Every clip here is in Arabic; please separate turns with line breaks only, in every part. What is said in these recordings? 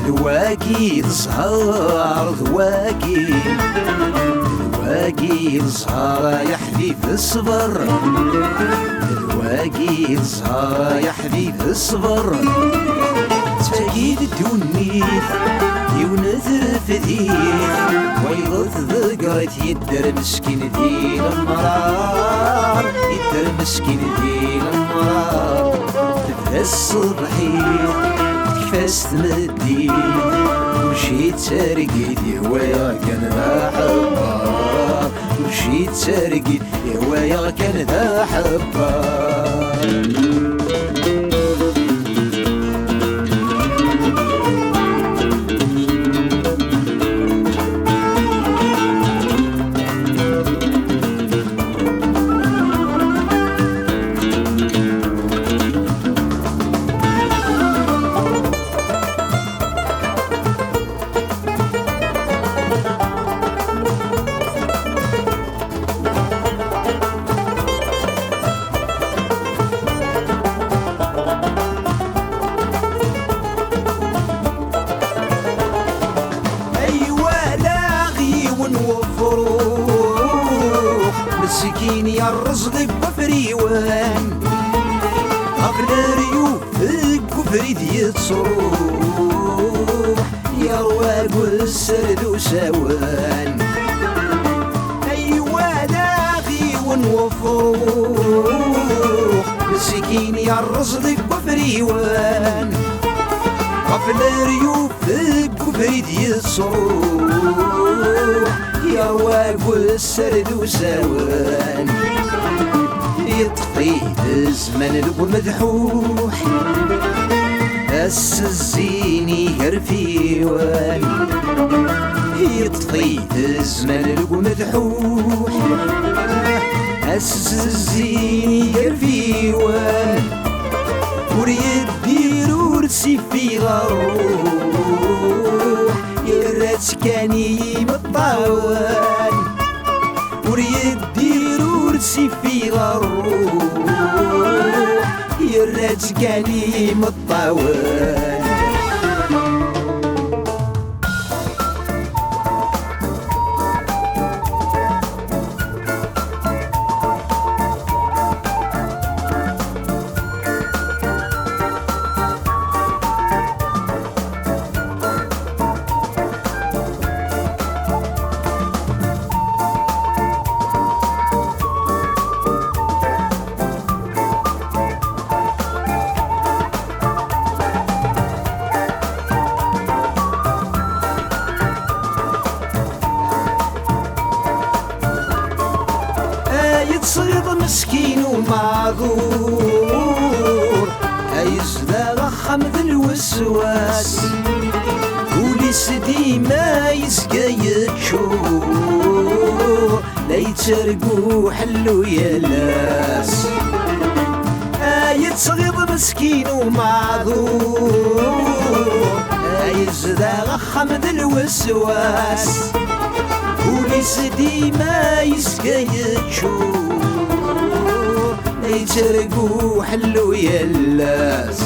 ذواقي الزهر ذواقي الزهر يا حبيب الصبر ذواقي الزهر يا حبيب الصبر تفاقيد الدونيث يونث فديث ويضث ذقرت يدر مسكين ذي المرار يدر مسكين ذي المرار تبدا الصبحيت تكفاس تمدي وشي تسارقيت هوايا كان ذا حبار وشي تسارقيت هوايا كان ذا حبار مسكين يا الرزق بفريوان قبل ريوف الكفريد يتصروح يا رواق السرد وسوان أيوا لاغي ونوفروح مسكين يا الرزق بفريوان قبل ريوف الكفريد يتصروح يا رواق السرد وسوان يطفي الزمن المدحوح السزيني هرفيوان يطفي الزمن المدحوح السزيني هرفيوان وريد ديرور سيفي غروح يرات كاني مطاوان وريد ديرور سيفي غروح يرات كاني مطاوان صيد مسكين ومعذور هيزداد حمد الوسواس وليس ديما يسقى يتشور لا يتسرقوا حلو يا لاس صغير مسكين ومعذور هيزداد حمد الوسواس وليس ديما يسقى يتشور يترقوا حلو يلاس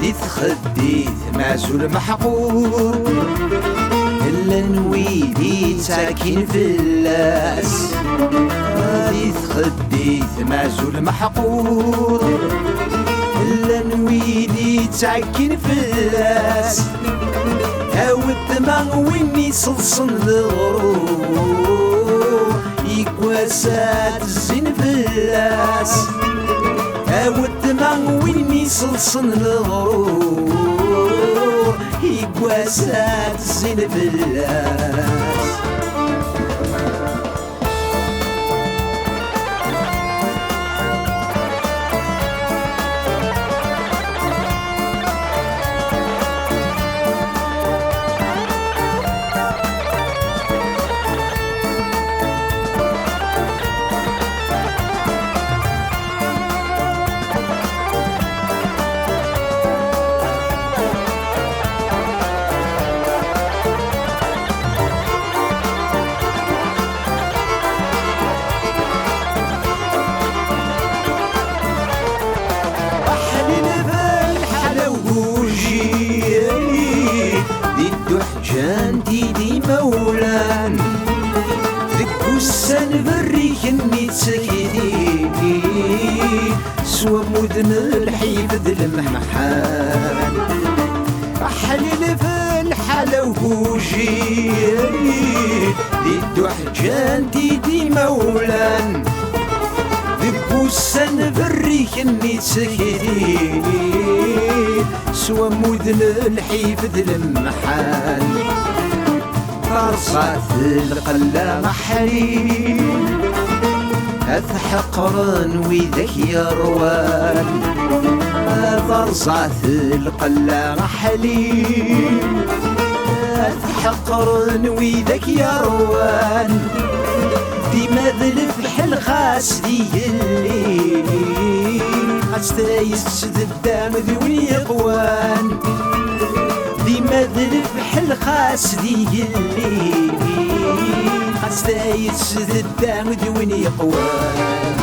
ديت خديت معزول محقور إلا نويدي ساكن في اللاس ديت خديت معزول محقور إلا نويدي ساكن في اللاس هاو الدماغ ويني صلصن الغرور يكواسات الزين في اللاس هاو الدماغ ويني صلصن الغرور يكواسات الزين في اللاس جانتي دي مولان ذك وسان بريك اني تسكيني سوا مدن الحيفد المحان حليل في الحلا وجيري ديدو حجانتي دي مولان ذك وسان بريك اني تسكيني سوا مدن الحيفد المحان فرصات القلة محرين أثحقرن وذاك يروان فرصات القلة محلين أثحقرن وذاك يروان ديما ذلفح الخاس دي الليل أستايس الدام ذوي يقوان ديما ذلفح الخاس دي الليل أستايس الدام ذوي يقوان